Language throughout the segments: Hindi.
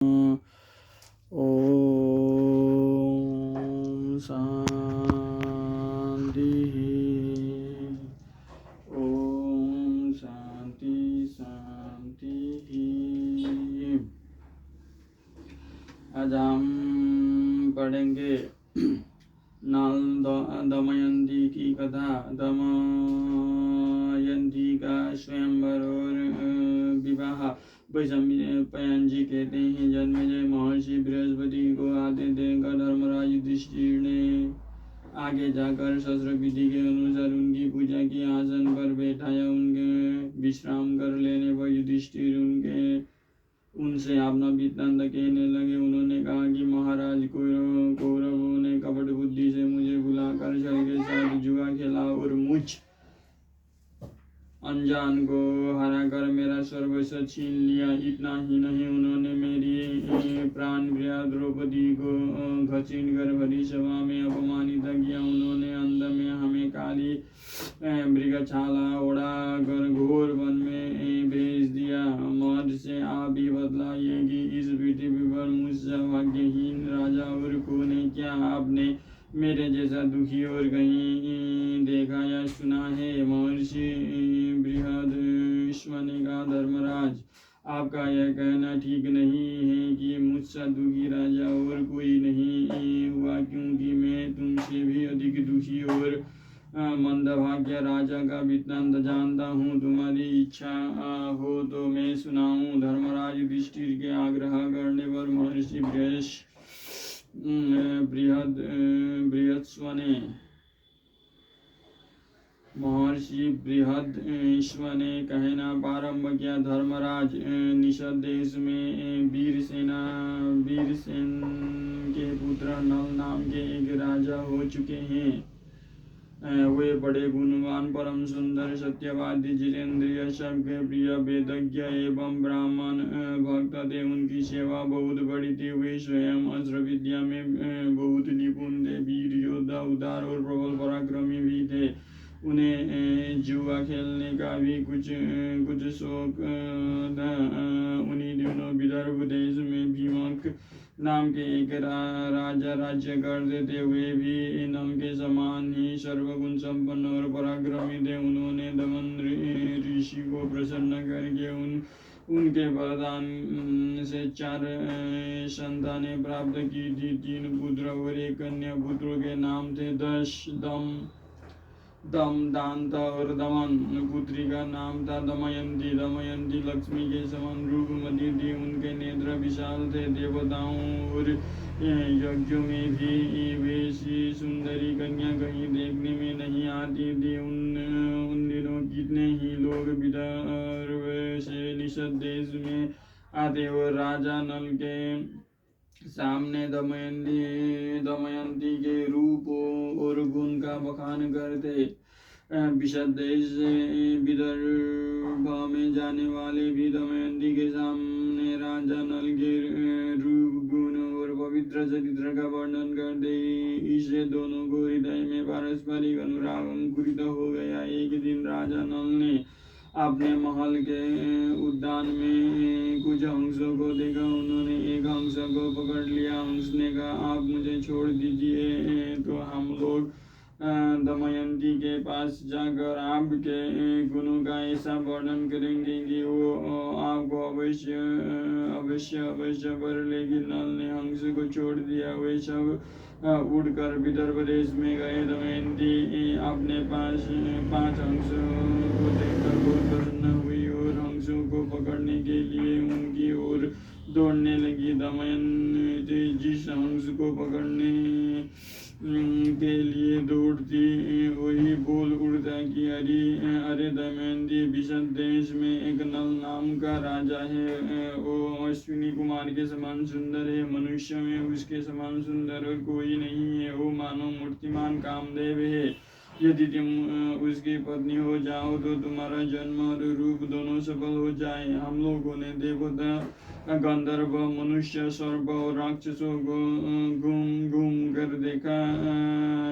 ओम शांति। ओम शांति शांति। आज हम पढ़ेंगे नल दमयंती की कथा। दमयंती का स्वयंवर और विवाह वैशंपायन जी कहते हैं। जन्मेजय महर्षि बृहस्पति को आते देखकर धर्मराज युधिष्ठिर ने आगे जाकर शस्त्र विधि के अनुसार उनकी पूजा की, आसन पर बैठाया। उनके विश्राम कर लेने पर युधिष्ठिर उनसे अपना वृत्तांत कहने लगे। उन्होंने कहा कि महाराज, कौरवों ने कपट बुद्धि से मुझे बुलाकर छल के साथ जुआ खेला और मुझ अनजान को हराकर मेरा सर्वस्व छीन लिया। इतना ही नहीं, उन्होंने मेरी प्राण प्रिया द्रौपदी को घसीट कर भरी सभा में अपमानित किया। उन्होंने अंत में हमें काली मृगछाला ओढ़ा कर घोर वन में भेज दिया। महर्षि से आप ही बतलाइए कि इस पृथ्वी पर मुझसे भाग्यहीन राजा और कौन है? क्या आपने मेरे जैसा दुखी और कहीं देखा या सुना है? महर्षि बृहस्पति ने कहा, धर्मराज, आपका यह कहना ठीक नहीं है कि मुझसे दुखी राजा और कोई नहीं हुआ, क्योंकि मैं तुमसे भी अधिक दुखी और मंदभाग्य राजा का वृत्तांत जानता हूँ। तुम्हारी इच्छा हो तो मैं सुनाऊँ। धर्मराज युधिष्ठिर के आग्रह करने पर महर्षि बृहस्पति ने कहना प्रारंभ किया। धर्मराज, निषद देश में वीरसेन के पुत्र नल नाम के एक राजा हो चुके हैं। वे बड़े गुणवान, परम सुंदर, सत्यवादी, जितेंद्रिय, सबके प्रिय, वेदज्ञ एवं ब्राह्मण भक्त थे। उनकी सेवा बहुत बड़ी थी। वे स्वयं अस्त्र विद्या में बहुत निपुण थे, वीर योद्धा, उदार और प्रबल पराक्रमी भी थे। उन्हें जुआ खेलने का भी कुछ शौक था। उन्हीं दिनों विदर्भ देश में भीमक नाम के एक राजा राज्य करते थे। वे भी नल के समान ही सर्वगुण संपन्न और पराक्रमी थे। उन्होंने दमन ऋषि को प्रसन्न करके उनके वरदान से 4 संतानें प्राप्त की थी। 3 पुत्र और 1 कन्या। पुत्रों के नाम थे दश, दम, दांत और दमन। पुत्री का नाम था दमयंती। दमयंती लक्ष्मी के समान रूपमती थी। उनके नेत्र विशाल थे। देवताओं और यज्ञों में भी वैसी सुंदरी कन्या कहीं देखने में नहीं आती थी। उन दिनों कितने ही लोग विदर्भ से निषद देश में आते और राजा नल के सामने दमयंती के रूप और गुण का बखान करते। विषद देश से विदर्भ में जाने वाले भी दमयंती के सामने राजा नल के रूप, गुण और पवित्र चरित्र का वर्णन करते। इससे दोनों को हृदय में पारस्परिक अनुराग अंकुरित हो गया। एक दिन राजा नल ने अपने महल के उद्यान में कुछ हंसों को देखा। उन्होंने एक हंस को पकड़ लिया। हंस ने कहा, आप मुझे छोड़ दीजिए तो हम लोग दमयंती के पास जाकर आपके गुणों का ऐसा वर्णन करेंगे कि वो आपको अवश्य वर लेगी। नल ने हंस को छोड़ दिया। वे सब उड़कर विदर्भ देश में गए। दमयंती अपने पास 5 हंसों को देखकर बहुत प्रसन्न हुई और हंसों को पकड़ने के लिए उनकी ओर दौड़ने लगी। दमयंती जिस हंस को पकड़ने के लिए दौड़ती, वही बोल उड़ता कि अरे दमयंती, विषद देश में एक नल नाम का राजा है। वो अश्विनी कुमार के समान सुंदर है। मनुष्य में उसके समान सुंदर और कोई नहीं है। वो मानो मूर्तिमान कामदेव है। यदि तुम उसकी पत्नी हो जाओ तो तुम्हारा जन्म और रूप दोनों सफल हो जाए। हम लोगों ने देवता, गंधर्व, मनुष्य, सर्प और राक्षसों को घूम कर देखा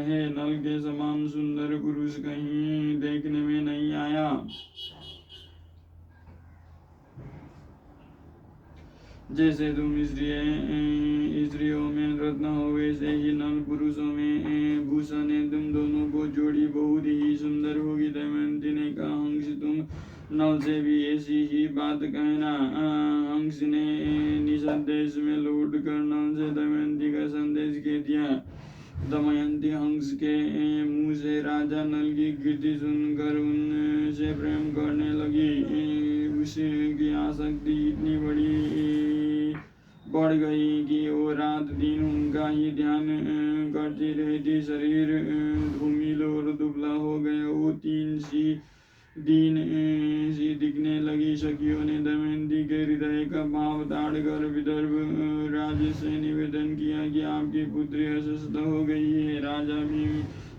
है। नल के समान सुंदर पुरुष कहीं देखने में नहीं आया। जैसे तुम स्त्रियों में रत्न हो वैसे ही नल पुरुषों में भूषण है। तुम दोनों को जोड़ी बहुत ही सुंदर होगी। दमयंती ने कहा, हंस तुम नल से भी ऐसी ही बात कहना। हंस ने निसंदेश में लौट कर नल से दमयंती का संदेश कह दिया। दमयंती हंस के मुंह से राजा नल की कीर्ति सुनकर उनसे प्रेम करने लगी। उसकी आसक्ति इतनी बढ़ गई कि वो रात दिन उनका ही ध्यान करती रहती। शरीर धूमिल और दुबला हो गया। वो दीन सी दिखने लगी। सखियों ने दमयंती के हृदय का भाव ताड़कर विदर्भ राज से निवेदन किया कि आपकी पुत्री अस्वस्थ हो गई है। राजा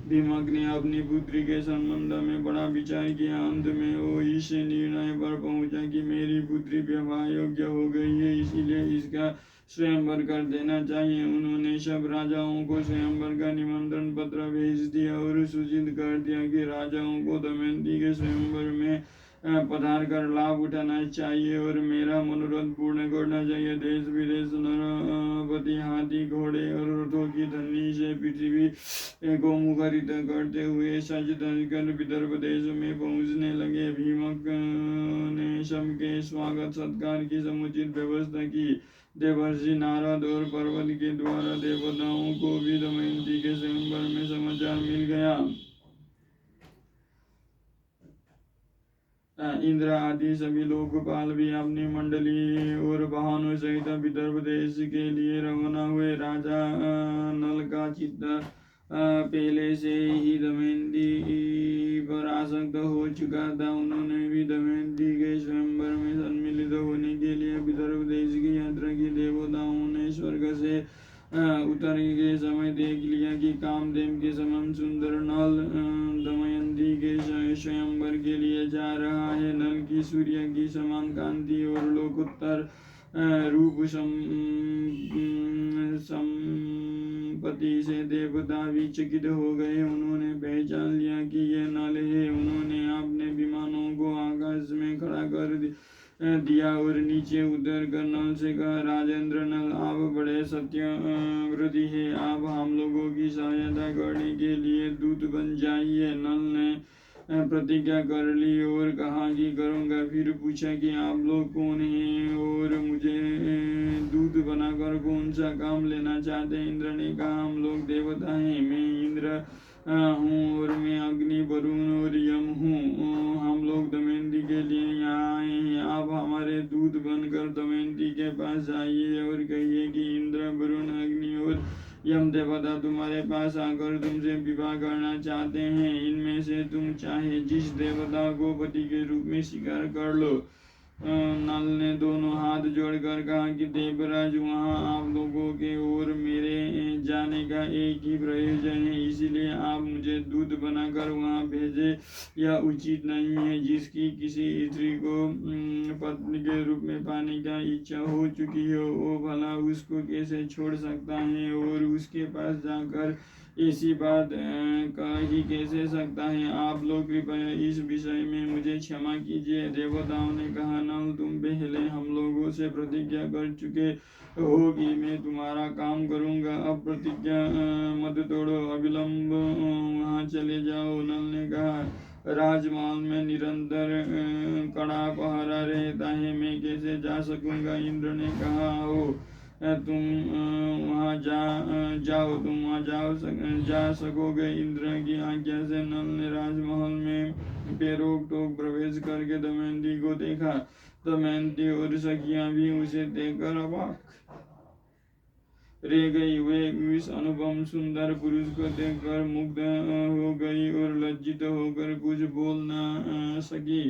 भीमक ने अपनी पुत्री के संबंध में बड़ा विचार किया। अंत में वो इस निर्णय पर पहुंचा कि मेरी पुत्री विवाह योग्य हो गई है, इसीलिए इसका स्वयंवर कर देना चाहिए। उन्होंने सब राजाओं को स्वयंवर का निमंत्रण पत्र भेज दिया और सूचित कर दिया कि राजाओं को दमयंती के स्वयंवर में पधार कर लाभ उठाना चाहिए और मेरा मनोरथ पूर्ण करना चाहिए। देश विदेश नरपति हाथी घोड़े और रथों की ध्वनि से पृथ्वी को मुखरित करते हुए सज धज कर विदर्भ देश में पहुंचने लगे। भीमक ने सबके स्वागत सत्कार की समुचित व्यवस्था की। देवर्षि नारद और पर्वत के द्वारा देवताओं को भी दमयंती के स्वयंवर में समाचार मिल गया। इंद्र आदि सभी लोकपाल भी अपनी मंडली और वाहनों सहित विदर्भ देश के लिए रवाना हुए। राजा नल का चित्त पहले से ही दमयंती पर आसक्त हो चुका था। उन्होंने भी दमयंती के स्वयंवर में सम्मिलित होने के लिए विदर्भ देश की यात्रा की। देवताओं ने स्वर्ग से उतर के समय देख लिया कि कामदेव के समान सुंदर नल दमयंती के स्वयंवर के लिए जा रहा है। नल की सूर्य की समान कांति और लोकोत्तर रूप संपत्ति से देवता भी चकित हो गए। उन्होंने पहचान लिया कि यह नल है। उन्होंने अपने विमानों को आकाश में खड़ा कर दिया और नीचे उतर कर नल से कहा, राजेंद्र नल, आप बड़े सत्यव्रती है, आप हम लोगों की सहायता करने के लिए दूत बन जाइए। नल ने प्रतिज्ञा कर ली और कहा कि करूँगा। फिर पूछा कि आप लोग कौन हैं और मुझे दूत बनाकर कौन सा काम लेना चाहते हैं। इंद्र ने कहा, हम लोग देवता हैं, मैं इंद्र हूँ और मैं अग्नि वरुण और यम हूँ। हम लोग दमयंती के लिए यहाँ आए हैं। आप हमारे दूत बनकर दमयंती के पास जाइए और कहिए कि इंद्र वरुण अग्नि और यम देवता तुम्हारे पास आकर तुमसे विवाह करना चाहते हैं। इनमें से तुम चाहे जिस देवता को पति के रूप में स्वीकार कर लो। नल ने दोनों हाथ जोड़कर कहा कि देवराज, वहाँ आप लोगों के और मेरे जाने का एक ही प्रयोजन है, इसीलिए आप मुझे दूत बनाकर वहाँ भेजे। यह उचित नहीं है। जिसकी किसी स्त्री को पत्नी के रूप में पाने का इच्छा हो चुकी हो, वो भला उसको कैसे छोड़ सकता है और उसके पास जाकर ऐसी बात कह ही कैसे सकता है। आप लोग कृपया इस विषय में मुझे क्षमा कीजिए। देवताओं ने कहा, नल, तुम पहले हम लोगों से प्रतिज्ञा कर चुके हो कि मैं तुम्हारा काम करूंगा। अब प्रतिज्ञा मत तोड़ो, अविलंब वहाँ चले जाओ। नल ने कहा, राजमहल में निरंतर कड़ा पहरा रहता है, मैं कैसे जा सकूंगा। इंद्र ने कहा, आओ तुम वहाँ जाओ, तुम वहाँ जा सकोगे। इंद्र की आज्ञा से नल ने राजमहल में बेरोक टोक प्रवेश करके दमयंती को देखा। दमयंती और सखियां भी उसे देखकर अवाक रह गई। वे इस अनुपम सुंदर पुरुष को देखकर मुग्ध हो गई और लज्जित होकर कुछ बोल न सकी।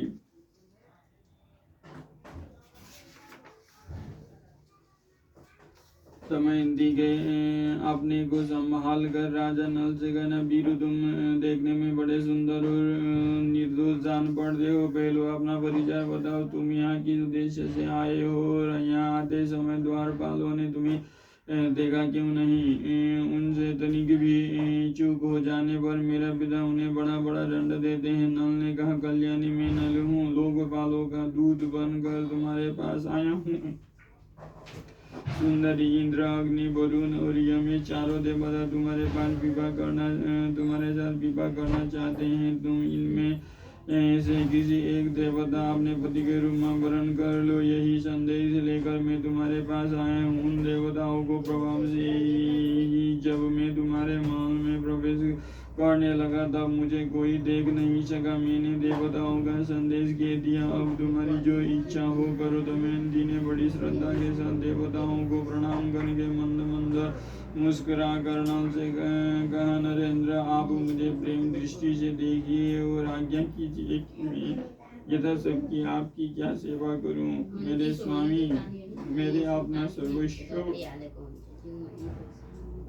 दमयंती के अपने को संभाल कर राजा नल से कहना, वीरू, तुम देखने में बड़े सुंदर और निर्दोष जान पड़ते हो। पहले अपना परिचय बताओ, तुम यहाँ किस उद्देश्य से आए हो और यहाँ आते समय द्वारपालों ने तुम्हें देखा क्यों नहीं। उनसे तनिक भी चूक हो जाने पर मेरा पिता उन्हें बड़ा बड़ा दंड देते हैं। नल ने कहा, कल्याणी, मैं नल हूँ, लोकपालों का दूत बनकर तुम्हारे पास आया हूँ। सुंदरी, इंद्र, अग्नि, वरुण और यम, ये चारों देवता तुम्हारे साथ विवाह करना चाहते हैं। तुम इनमें से किसी एक देवता अपने पति के रूप में वरण कर लो। यही संदेश लेकर मैं तुम्हारे पास आया हूँ। उन देवताओं को प्रभाव से ही जब मैं तुम्हारे महल में प्रवेश करने लगा तब मुझे कोई देख नहीं सका। मैंने देवताओं का संदेश कह दिया, अब तुम्हारी जो इच्छा हो करो। दमयंती ने बड़ी श्रद्धा के साथ देवताओं को प्रणाम करके मंद मंद मुस्कुरा कर नल से कहा, नरेंद्र, आप मुझे प्रेम दृष्टि से देखिए और आज्ञा कीजिए कि मैं यथाशक्ति आपकी क्या सेवा करूं। मेरे स्वामी, मेरे अपना सर्वस्व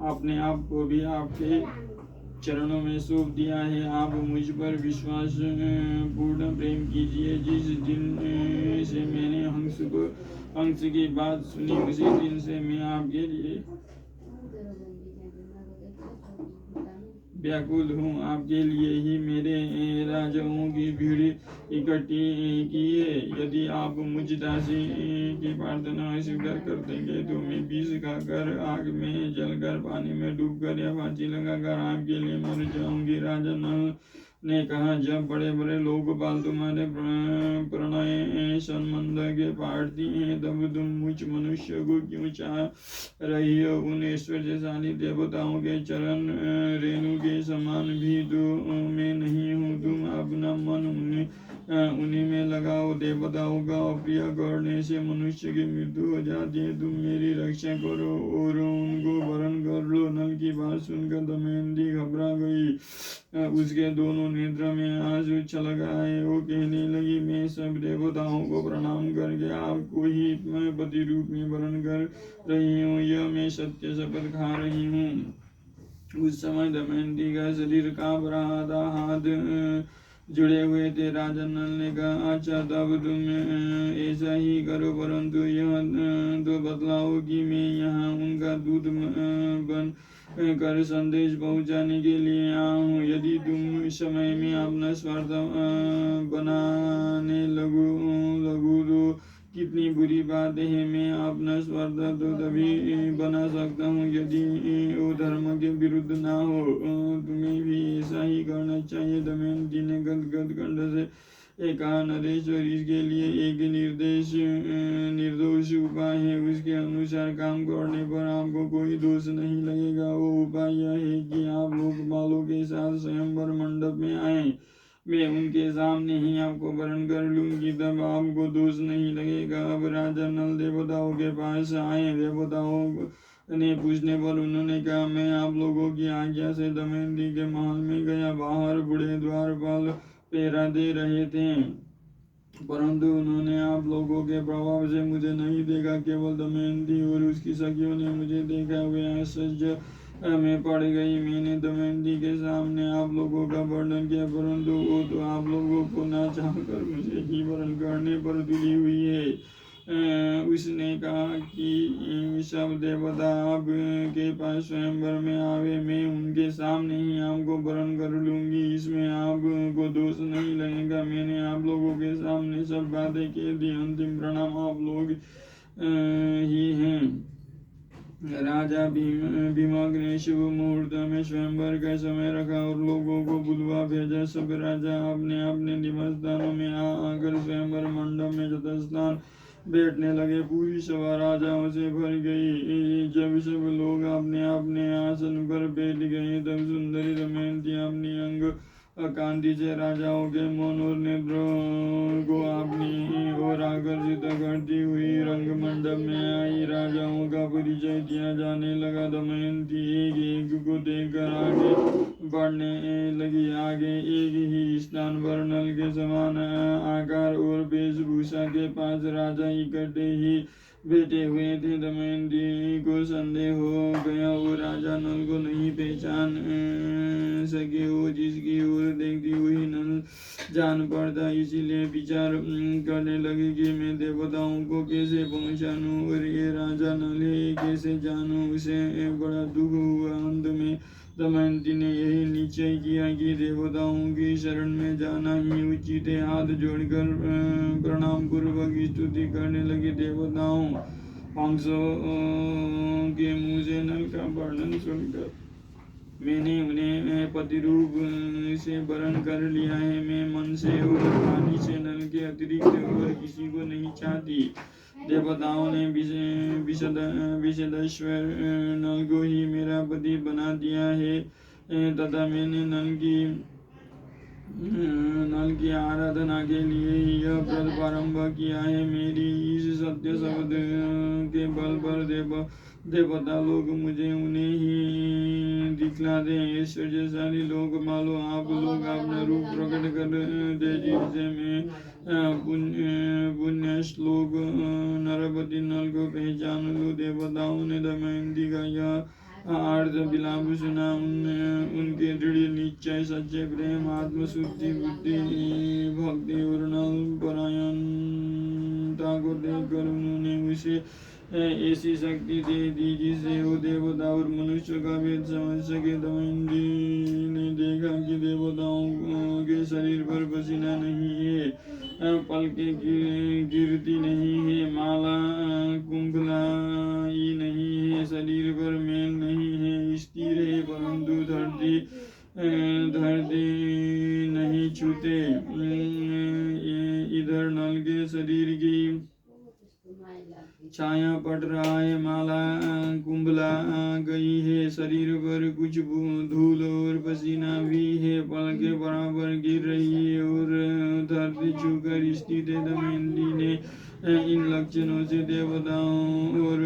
अपने आप को भी आपके चरणों में सौंप दिया है। आप मुझ पर विश्वास पूर्ण प्रेम कीजिए। जिस दिन से मैंने हंस की बात सुनी उसी दिन से मैं आपके लिए व्याकुल हूँ। आपके लिए ही मेरे राजाओं की भीड़ इकट्ठी की है। यदि आप मुझ दासी की प्रार्थना स्वीकार कर देंगे तो मैं विष खाकर, आग में जलकर, पानी में डूबकर या फांसी लगाकर आपके लिए मर जाऊंगी। राजा नल ने कहा, जब बड़े बड़े लोकपाल तुम्हारे प्रणय संबंध के पार्थी हैं तब तुम मुझ मनुष्य को क्यों चाह रही हो। उन ऐश्वर्यशाली देवताओं के चरण रेणु के समान भी तो मैं नहीं हूँ। तुम अपना मन उन्हीं में लगाओ। देवताओं का अप्रिय करने से मनुष्य की मृत्यु हो जाती है। तुम मेरी रक्षा करो और उनको वरण कर लो। नल की बात सुनकर दमयंती घबरा गई। उसके दोनों नेत्र में आंसू छलक आए। वो कहने लगी, मैं सब देवताओं को प्रणाम करके आपको ही पति रूप में वरण कर रही हूँ। यह मैं सत्य शपथ खा रही हूँ। उस समय दमयंती का शरीर कांप रहा था, हाथ जुड़े हुए थे। राजा नल ने कहा, अच्छा तब तुम ऐसा ही करो, परंतु यह तो बतलाओ कि मैं यहाँ उनका दूत बन कर संदेश पहुँचाने के लिए आया हूँ। यदि तुम समय में अपना स्वार्थ बनाने लगू तो कितनी बुरी बात है। मैं अपना स्वार्थ तो तभी बना सकता हूँ यदि वो धर्म के विरुद्ध ना हो। तुम्हें भी ऐसा ही करना चाहिए। दमयंती ने गदगद कंठ से कहा, नरेश्वर, इसके लिए एक निर्दोष उपाय है। उसके अनुसार काम करने पर आपको कोई दोष नहीं लगेगा। वो उपाय यह है कि आप लोकपालों के साथ स्वयंवर मंडप में आए। मैं उनके सामने ही आपको वरण कर लूंगी, तब आपको दोष नहीं लगेगा। अब राजा नल देवताओं के पास आए। देवताओं ने पूछने पर उन्होंने कहा, मैं आप लोगों की आज्ञा से दमयंती के महल में गया। बाहर बूढ़े द्वारपाल पहरा दे रहे थे, परंतु उन्होंने आप लोगों के प्रभाव से मुझे नहीं देखा। केवल दमयंती और उसकी सखियों ने मुझे देखा। वे आश्चर्य में पड़ गई। मैंने दमयंती के सामने आप लोगों का वर्णन किया, परंतु वो तो आप लोगों को ना चाहकर मुझे ही वर्ण करने पर तुली हुई है। उसने कहा कि सब देवता आपके पास स्वयंवर में आवे, मैं उनके सामने ही आपको वरण कर लूंगी। इसमें आपको दोष नहीं लगेगा। मैंने आप लोगों के सामने सब बातें कह दी। अंतिम प्रणाम आप लोग ही हैं। राजा भीमक ने शुभ मुहूर्त में स्वयंवर का समय रखा और लोगों को बुलवा भेजा। सब राजा अपने अपने निवास स्थानों में आकर स्वयंवर मंडप में यथास्थान बैठने लगे। पूरी सभा राजाओं से भर गई। जब सब लोग अपने अपने आसन पर बैठ गए तब सुंदरी दमयंती अपनी अंग कांति से राजाओं के मन और नेत्रों को अपनी ओर आकर्षित करती हुई रंग मंडप में आई। राजाओं का परिचय दिया जाने लगा। दमयंती एक एक को देखकर आगे बढ़ने लगी। आगे एक ही स्थान पर नल के समान आकार और वेशभूषा के पास राजा इकट्ठे ही बैठे हुए थे। दमयंती को संदेह हो गया। वो राजा नल को नहीं पहचान सके। वो जिसकी ओर देखती हुई नल जान पड़ता, इसीलिए विचार करने लगी कि मैं देवताओं को कैसे पहचानूं और ये राजा नल है कैसे जानूं। उसे बड़ा दुख हुआ। अंत में दमयंती ने यही निश्चय किया कि देवताओं की शरण में जाना ही उचित है। हाथ जोड़कर प्रणाम पूर्वक स्तुति करने लगी। देवताओं, पंक्षों के मुँह से नल का वर्णन सुनकर मैंने उन्हें पतिरूप से वरण कर लिया है। मैं मन से और वाणी से नल के अतिरिक्त और किसी को नहीं चाहती। देवताओं ने विशदेश्वर नल को ही मेरा पति बना दिया है तथा मैंने नल की आराधना के लिए यह व्रत प्रारंभ किया है। मेरी इस सत्य शब्द के बल पर देवता लोग मुझे उन्हें ही दिखलाते हैं। ऐश्वर्यशाली लोग मानो आप लोग अपना रूप प्रकट कर दे जिससे मैं पुण्यश्लोक नरपति नल को पहचान लूँ। देवताओं ने दमयंती का यह अर्थ विलाप सुना। उनके दृढ़ निश्चय, सच्चे प्रेम, आत्मशुद्धि, बुद्धि, भक्ति और नल परायणता को देखकर उन्होंने उसे ऐसी शक्ति दे दी जिससे वो देवता और मनुष्य का भेद समझ सके। दमयंती ने देखा कि देवताओं के शरीर पर पसीना नहीं है, पलकें गिरती नहीं है, माला कुंभलाई नहीं है, शरीर पर मैल नहीं है, स्थिर है परंतु धरती नहीं छूते। इधर नल के शरीर की छाया पड़ रहा है, माला कुंभला गई है, शरीर पर कुछ धूल और पसीना भी है, पलकें बराबर गिर रही है और धरती छूकर स्थित है। दमयंती ने इन लक्षणों से देवताओं और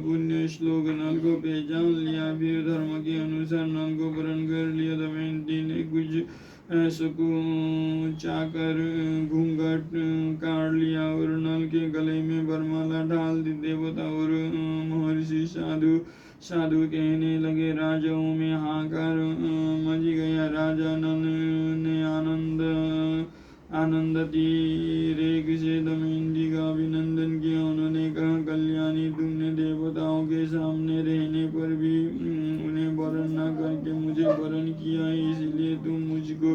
पुण्य श्लोक नल को पहचान लिया। फिर धर्म के अनुसार नल को वरण कर लिया। दमयंती ने कुछ चाकर घूंघट काट लिया और नल के गले में वरमाला डाल दी। देवता और महर्षि साधु कहने लगे, राजाओं में हाहाकार मच गया। राजा नल ने आनंदातिरेक से दमयंती का अभिनंदन किया। उन्होंने कहा, कल्याणी, तुमने देवताओं के सामने रहने पर भी उन्हें वरण न करके मुझे वरण किया है, इसलिए तुम मुझको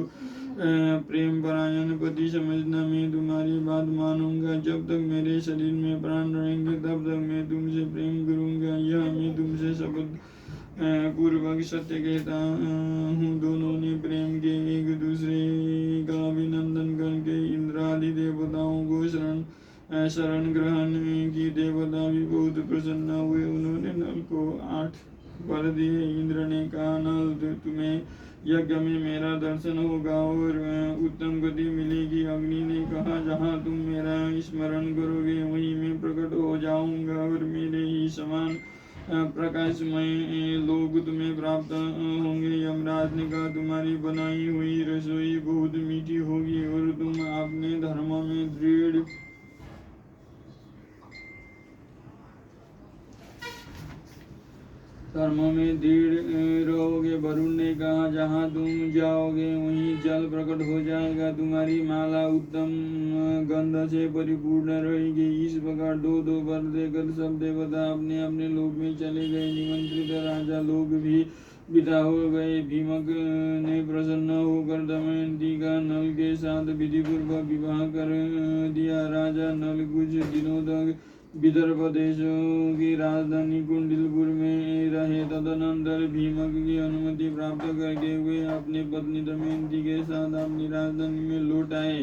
प्रेम परायण पति समझना। मैं तुम्हारी बात मानूंगा। जब तक मेरे शरीर में प्राण रहेंगे तब तक मैं तुमसे प्रेम करूंगा। यह मैं तुमसे शपथ पूर्वक सत्य कहता हूँ। दोनों ने प्रेम के एक दूसरे का अभिनंदन करके इंद्रादि देवताओं को शरण ग्रहण की। देवता भी बहुत प्रसन्न हुए। उन्होंने नल को 8 वर दिए। इंद्र ने कहा, नल, तुम्हें यज्ञ में मेरा दर्शन होगा और उत्तम गति मिलेगी। अग्नि ने कहा, जहाँ तुम मेरा स्मरण करोगे वहीं मैं प्रकट हो जाऊंगा और मेरे ही समान प्रकाशमय लोग तुम्हें प्राप्त होंगे। यमराज ने कहा, तुम्हारी बनाई हुई रसोई बहुत मीठी होगी और तुम अपने धर्म में दृढ़ रहोगे। वरुण ने कहा, जहाँ तुम जाओगे वहीं जल प्रकट हो जाएगा। तुम्हारी माला उत्तम गंध से परिपूर्ण रहेगी। इस प्रकार दो वर देकर सब देवता अपने अपने लोक में चले गए। निमंत्रित राजा लोग भी विदा हो गए। भीमक ने प्रसन्न होकर दमयंती का नल के साथ विधिपूर्वक विवाह कर दिया। राजा नल कुछ दिनों तक विदर्भ देशों की राजधानी कुंडिलपुर में रहे। तदनंतर भीमक की अनुमति प्राप्त करके वे अपनी पत्नी दमयंती के साथ अपनी राजधानी में लौट आए।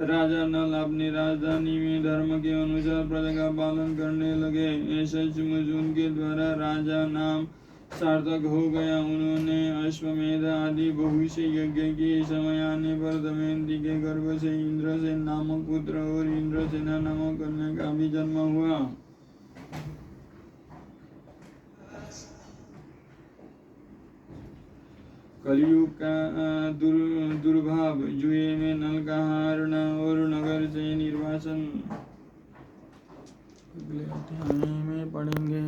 राजा नल अपनी राजधानी में धर्म के अनुसार प्रजा का पालन करने लगे। सचमुच उनके द्वारा राजा नाम सार्थक हो गया। उन्होंने अश्वमेध आदि बहुत से यज्ञ किए। समय आने पर दमयंती के गर्भ से इंद्रसेन नामक पुत्र और इंद्रसेना नामक कन्या का भी जन्म हुआ। कलयुग का दुर्भाव। जुए में नल का हरण और नगर से निर्वासन अगले अध्याय में पढ़ेंगे।